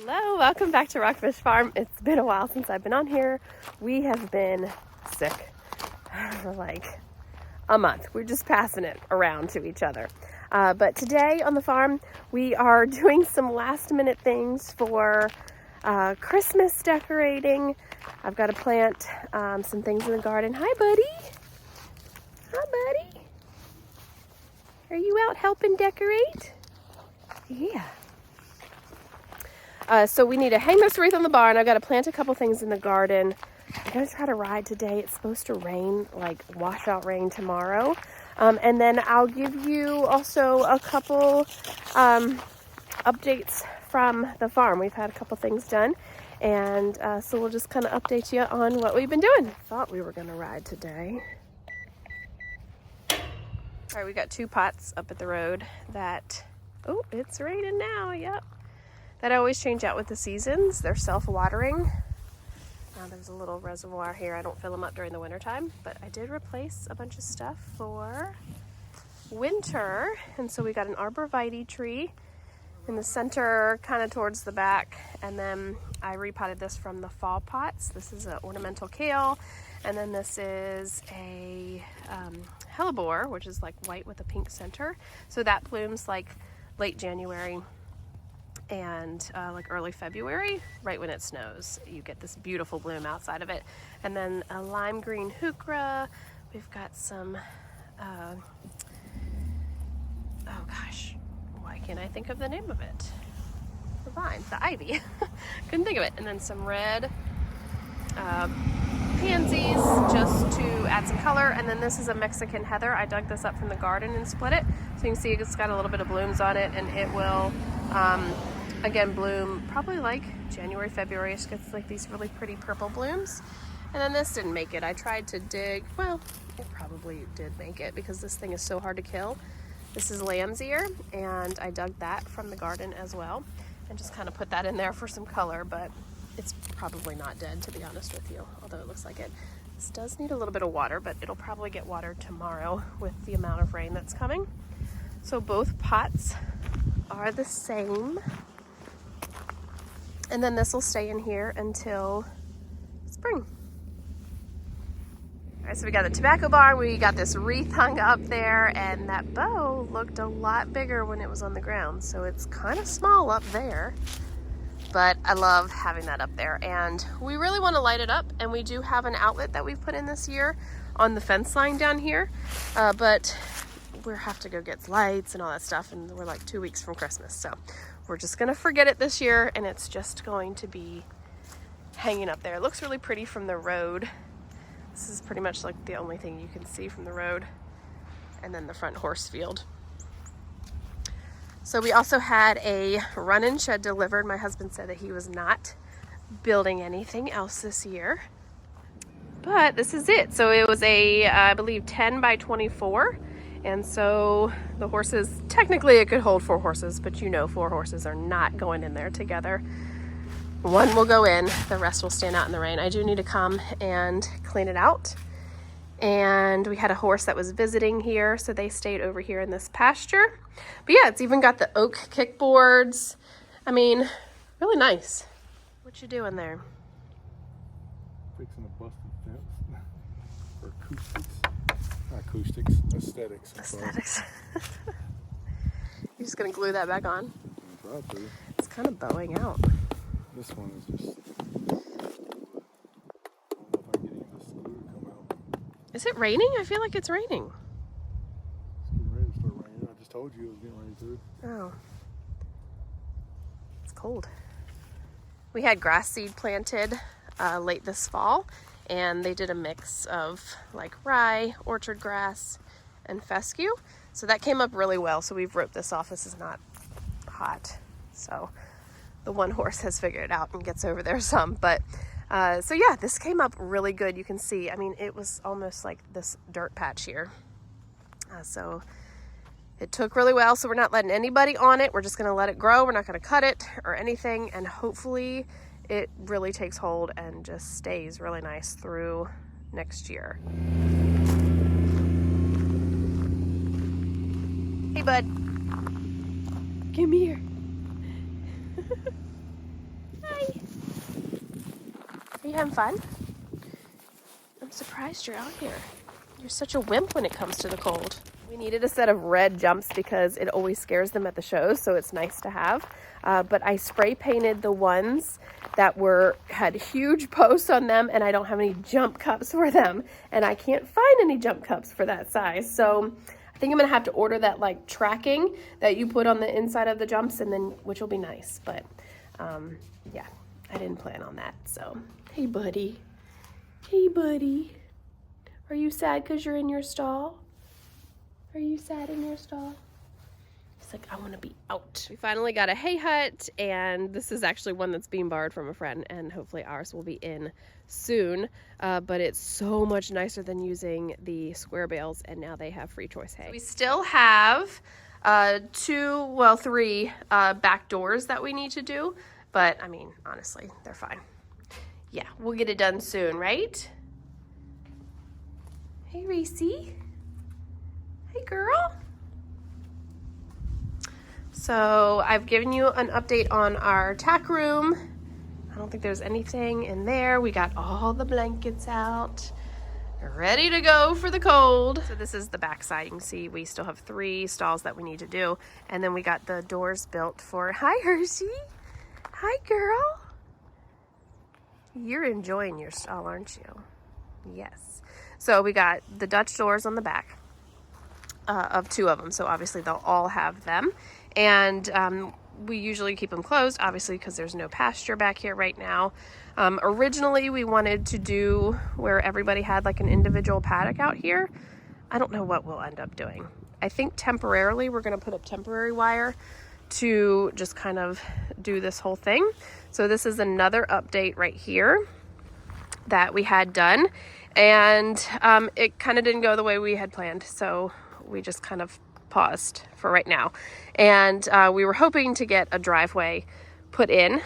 Hello, welcome back to Rockfish Farm. It's been a while since I've been on here. We have been sick for like a month. We're just passing it around to each other. But today on the farm, we are doing some last minute things for Christmas decorating. I've got to plant some things in the garden. Hi, buddy. Hi, buddy. Are you out helping decorate? Yeah. So we need to hang this wreath on the barn. I've got to plant a couple things in the garden. I'm going to try to ride today. It's supposed to rain, like washout rain tomorrow. And then I'll give you also a couple updates from the farm. We've had a couple things done. And so we'll just kind of update you on what we've been doing. Thought we were going to ride today. All right, we got two pots up at the road that, oh, it's raining now, yep. That I always change out with the seasons. They're self-watering. There's a little reservoir here. I don't fill them up during the winter time, but I did replace a bunch of stuff for winter. And so we got an arborvitae tree in the center, kind of towards the back. And then I repotted this from the fall pots. This is an ornamental kale. And then this is a hellebore, which is like white with a pink center. So that blooms like late January and like early February, right when it snows. You get this beautiful bloom outside of it. And then a lime green heuchera. We've got some, oh gosh, why can't I think of the name of it? The vine, the ivy. Couldn't think of it. And then some red pansies just to add some color. And then this is a Mexican heather. I dug this up from the garden and split it. So you can see it's got a little bit of blooms on it, and it will again bloom probably like January, February. It gets like these really pretty purple blooms. And then this didn't make it. I tried to dig, well, it probably did make it because this thing is so hard to kill. This is lamb's ear, and I dug that from the garden as well and just kind of put that in there for some color, but it's probably not dead, to be honest with you, although it looks like it. This does need a little bit of water, but it'll probably get watered tomorrow with the amount of rain that's coming. So both pots are the same. And then this will stay in here until spring. All right, so we got the tobacco barn. We got this wreath hung up there, and that bow looked a lot bigger when it was on the ground. So it's kind of small up there, but I love having that up there. And we really want to light it up, and we do have an outlet that we've put in this year on the fence line down here, but we have to go get lights and all that stuff, and we're like 2 weeks from Christmas, so we're just gonna forget it this year, and it's just going to be hanging up there. It looks really pretty from the road. This is pretty much like the only thing you can see from the road, and then the front horse field. So we also had a run-in shed delivered. My husband said that he was not building anything else this year, but this is it. So it was a, I believe, 10 by 24. And so the horses, technically it could hold 4 horses, but you know 4 horses are not going in there together. One will go in, the rest will stand out in the rain. I do need to come and clean it out. And we had a horse that was visiting here, so they stayed over here in this pasture. But yeah, it's even got the oak kickboards. I mean, really nice. What you doing there? Fixing a busted fence for acoustics. Not acoustics, aesthetics. Aesthetics. You're just gonna glue that back on? I tried to. It's kind of bowing out. This one is just, I don't know if I'm getting this glue to come out. Is it raining? I feel like it's raining. It's getting ready to start raining. I just told you it was getting ready to. Oh. It's cold. We had grass seed planted late this fall, and they did a mix of like rye, orchard grass, and fescue. So that came up really well. So we've roped this off. This is not hot. So the one horse has figured it out and gets over there some. But so yeah, this came up really good. You can see, I mean, it was almost like this dirt patch here. So it took really well. So we're not letting anybody on it. We're just going to let it grow. We're not going to cut it or anything. And hopefully it really takes hold and just stays really nice through next year. Hey, bud. Come here. Hi. Are you having fun? I'm surprised you're out here. You're such a wimp when it comes to the cold. We needed a set of red jumps because it always scares them at the shows, so it's nice to have. But I spray painted the ones that had huge posts on them, and I don't have any jump cups for them. And I can't find any jump cups for that size. So I think I'm gonna have to order that like tracking that you put on the inside of the jumps, and then which will be nice. But yeah, I didn't plan on that. So hey buddy. Hey buddy. Are you sad because you're in your stall? Are you sad in your stall? He's like, I want to be out. We finally got a hay hut, and this is actually one that's being borrowed from a friend, and hopefully ours will be in soon. But it's so much nicer than using the square bales, and now they have free choice hay. We still have 3 back doors that we need to do, but I mean, honestly, they're fine. Yeah, we'll get it done soon, right? Hey, Reese. Hey, girl. So I've given you an update on our tack room. I don't think there's anything in there. We got all the blankets out, ready to go for the cold. So this is the back side. You can see we still have 3 stalls that we need to do. And then we got the doors built for, hi, Hershey. Hi, girl. You're enjoying your stall, aren't you? Yes. So we got the Dutch doors on the back of 2 of them. So obviously they'll all have them. And we usually keep them closed, obviously, because there's no pasture back here right now. Originally, we wanted to do where everybody had like an individual paddock out here. I don't know what we'll end up doing. I think temporarily we're going to put up temporary wire to just kind of do this whole thing. So this is another update right here that we had done. And it kind of didn't go the way we had planned. So we just kind of paused for right now. And we were hoping to get a driveway put in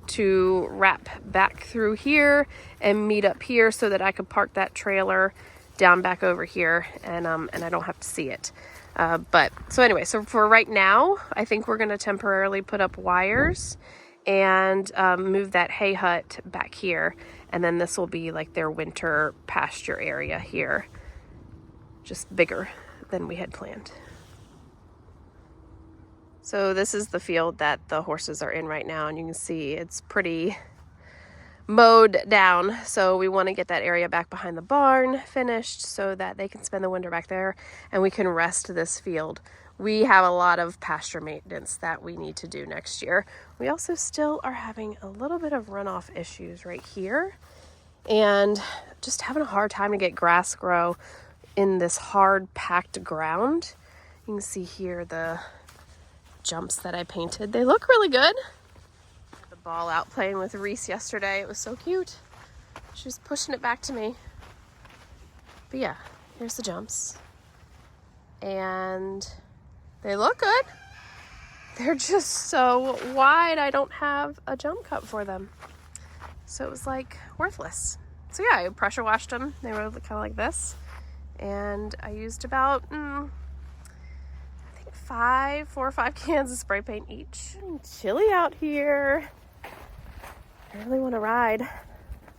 to wrap back through here and meet up here so that I could park that trailer down back over here and I don't have to see it. But so anyway, so for right now, I think we're going to temporarily put up wires and move that hay hut back here. And then this will be like their winter pasture area here, just bigger than we had planned. So this is the field that the horses are in right now, and you can see it's pretty mowed down. So we want to get that area back behind the barn finished so that they can spend the winter back there and we can rest this field. We have a lot of pasture maintenance that we need to do next year. We also still are having a little bit of runoff issues right here and just having a hard time to get grass grow in this hard packed ground. You can see here the jumps that I painted. They look really good. The ball out playing with Reese yesterday. It was so cute. She was pushing it back to me. But yeah, here's the jumps. And they look good. They're just so wide, I don't have a jump cup for them. So it was like worthless. So yeah, I pressure washed them. They were kind of like this. And I used about, I think 4 or 5 cans of spray paint each. It's chilly out here. I really want to ride.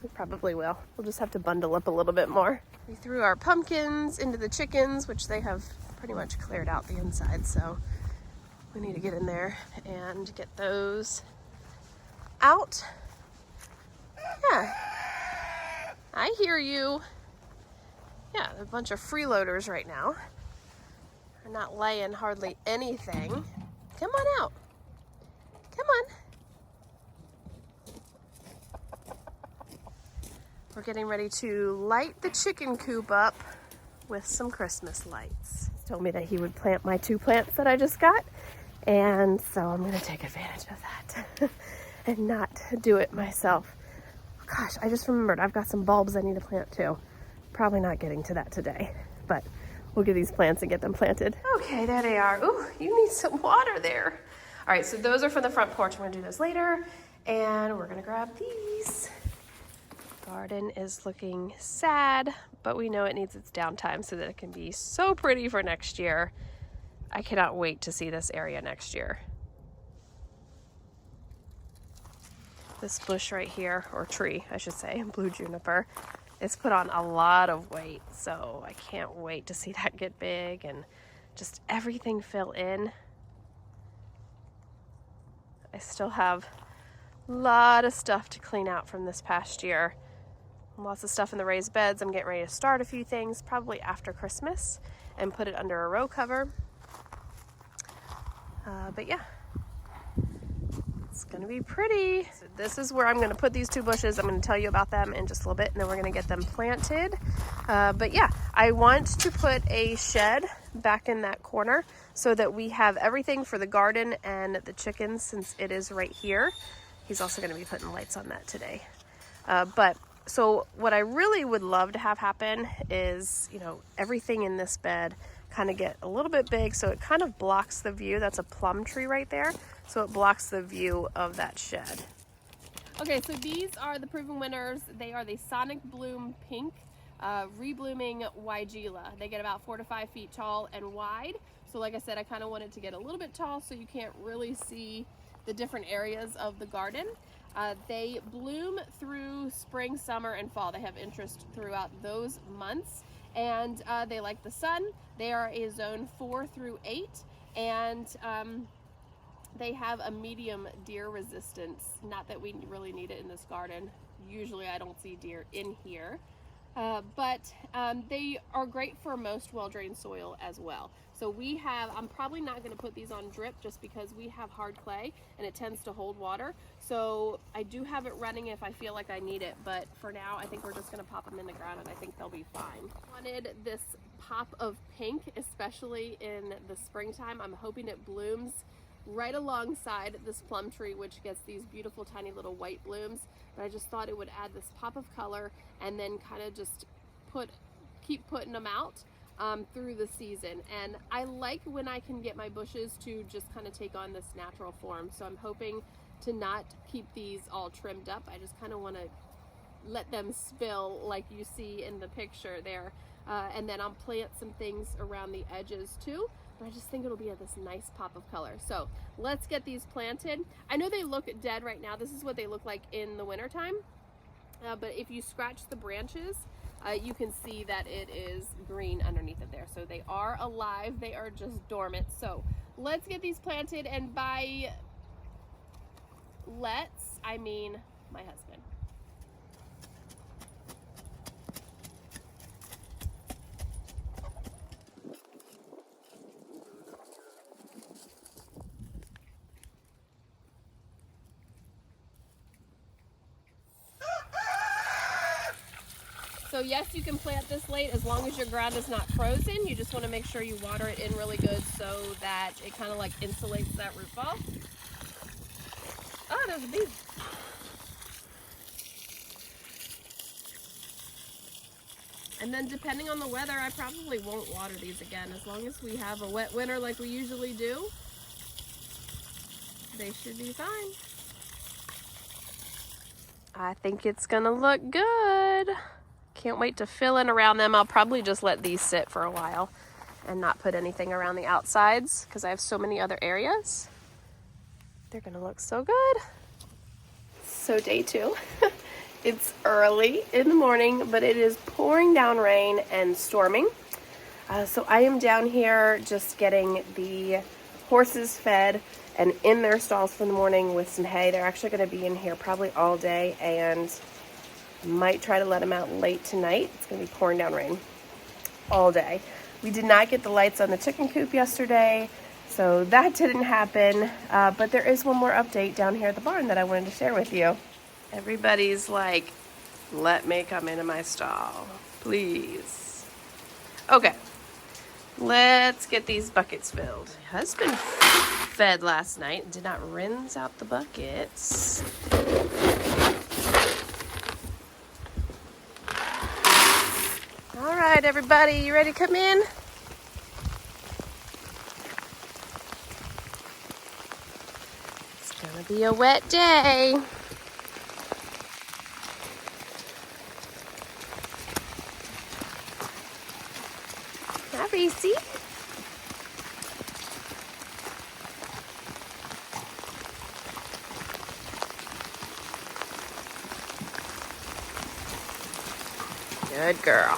We probably will. We'll just have to bundle up a little bit more. We threw our pumpkins into the chickens, which they have pretty much cleared out the inside, so we need to get in there and get those out. Yeah, I hear you. Yeah, a bunch of freeloaders right now. They're not laying hardly anything. Come on out. Come on. We're getting ready to light the chicken coop up with some Christmas lights. He told me that he would plant my 2 plants that I just got, and so I'm going to take advantage of that and not do it myself. Gosh, I just remembered I've got some bulbs I need to plant too. Probably not getting to that today, but we'll get these plants and get them planted. Okay, there they are. Ooh, you need some water there. All right, so those are for the front porch. I'm going to do those later, and we're going to grab these. Garden is looking sad, but we know it needs its downtime so that it can be so pretty for next year. I cannot wait to see this area next year. This bush right here, or tree, I should say, blue juniper, it's put on a lot of weight. So I can't wait to see that get big and just everything fill in. I still have a lot of stuff to clean out from this past year. Lots of stuff in the raised beds. I'm getting ready to start a few things probably after Christmas and put it under a row cover. But yeah, it's gonna be pretty. So this is where I'm gonna put these two bushes. I'm gonna tell you about them in just a little bit, and then we're gonna get them planted. But yeah, I want to put a shed back in that corner so that we have everything for the garden and the chickens, since it is right here. He's also gonna be putting lights on that today. So what I really would love to have happen is, you know, everything in this bed kind of get a little bit big so it kind of blocks the view. That's a plum tree right there. So it blocks the view of that shed. Okay, so these are the proven winners. They are the Sonic Bloom Pink Reblooming Weigela. They get about 4 to 5 feet tall and wide. So like I said, I kind of wanted to get a little bit tall so you can't really see the different areas of the garden. They bloom through spring, summer, and fall. They have interest throughout those months, and they like the sun. They are a zone 4 through 8, and they have a medium deer resistance. Not that we really need it in this garden. Usually I don't see deer in here, but they are great for most well-drained soil as well. So I'm probably not going to put these on drip just because we have hard clay and it tends to hold water. So I do have it running if I feel like I need it, but for now I think we're just going to pop them in the ground and I think they'll be fine. I wanted this pop of pink, especially in the springtime. I'm hoping it blooms right alongside this plum tree, which gets these beautiful tiny little white blooms. But I just thought it would add this pop of color and then kind of just keep putting them out through the season. And I like when I can get my bushes to just kind of take on this natural form. So I'm hoping to not keep these all trimmed up. I just kind of want to let them spill like you see in the picture there. And then I'll plant some things around the edges too. But I just think it'll be this nice pop of color. So let's get these planted. I know they look dead right now. This is what they look like in the wintertime. But if you scratch the branches, you can see that it is green underneath it there. So they are alive. They are just dormant. So let's get these planted. And by let's, I mean my husband. So yes, you can plant this late as long as your ground is not frozen. You just want to make sure you water it in really good so that it kind of like insulates that root ball. Oh, there's a bee. And then depending on the weather, I probably won't water these again. As long as we have a wet winter like we usually do, they should be fine. I think it's gonna look good. Can't wait to fill in around them. I'll probably just let these sit for a while and not put anything around the outsides because I have so many other areas. They're gonna look so good. So day 2. It's early in the morning, but it is pouring down rain and storming. So I am down here just getting the horses fed and in their stalls for the morning with some hay. They're actually gonna be in here probably all day, and might try to let them out late tonight. It's gonna be pouring down rain all day. We did not get the lights on the chicken coop yesterday, so that didn't happen. But there is one more update down here at the barn that I wanted to share with you. Everybody's like, let me come into my stall, please. Okay, let's get these buckets filled. My husband fed last night and did not rinse out the buckets. All right, everybody, you ready to come in? It's gonna be a wet day. Hi, Reese. Good girl.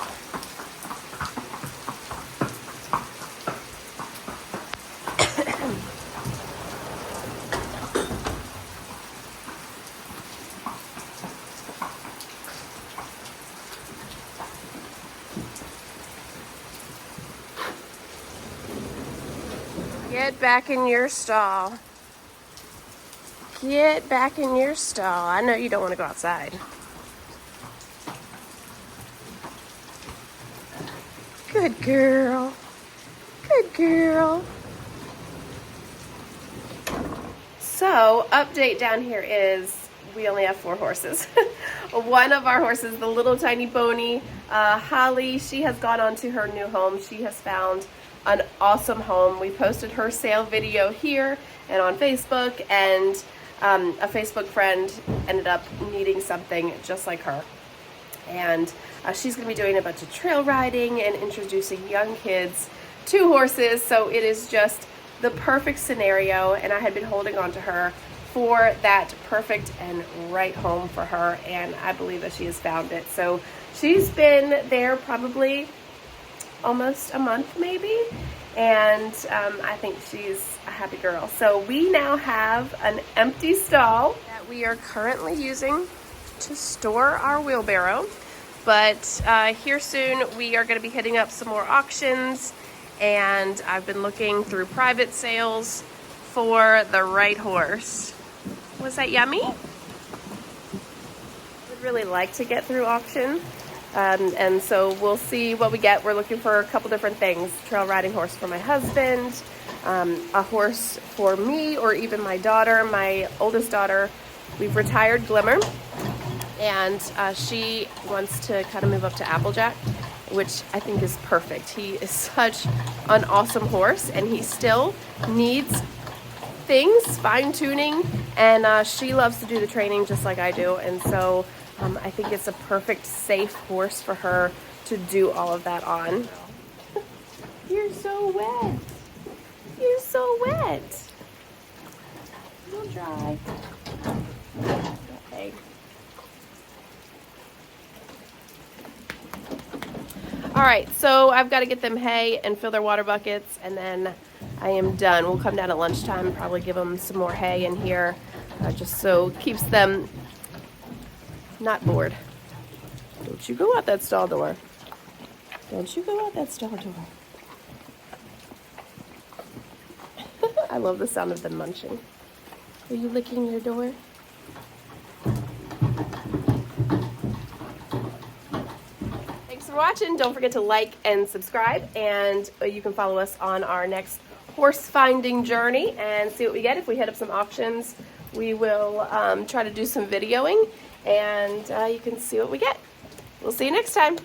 Get back in your stall. Get back in your stall. I know you don't want to go outside. Good girl. Good girl. So, update down here is we only have 4 horses. One of our horses, the little tiny pony, Holly, she has gone on to her new home. She has found an awesome home. We posted her sale video here and on Facebook, and a Facebook friend ended up needing something just like her. And she's going to be doing a bunch of trail riding and introducing young kids to horses. So it is just the perfect scenario, and I had been holding on to her for that perfect and right home for her, and I believe that she has found it. So she's been there probably almost a month maybe, and I think she's a happy girl. So we now have an empty stall that we are currently using to store our wheelbarrow, but here soon we are going to be hitting up some more auctions, and I've been looking through private sales for the right horse. Was that yummy? I would really like to get through auction. And so we'll see what we get. We're looking for a couple different things. Trail riding horse for my husband, a horse for me, or even my daughter, my oldest daughter. We've retired Glimmer, and she wants to kind of move up to Applejack, which I think is perfect. He is such an awesome horse, and he still needs things, fine-tuning, and she loves to do the training just like I do, and so I think it's a perfect, safe horse for her to do all of that on. You're so wet. You're so wet. You'll dry. Okay. All right, so I've got to get them hay and fill their water buckets, and then I am done. We'll come down at lunchtime and probably give them some more hay in here, just so it keeps them not bored. Don't you go out that stall door. Don't you go out that stall door. I love the sound of them munching. Are you licking your door? Thanks for watching. Don't forget to like and subscribe, and you can follow us on our next horse finding journey and see what we get. If we hit up some auctions, we will try to do some videoing, and you can see what we get. We'll see you next time.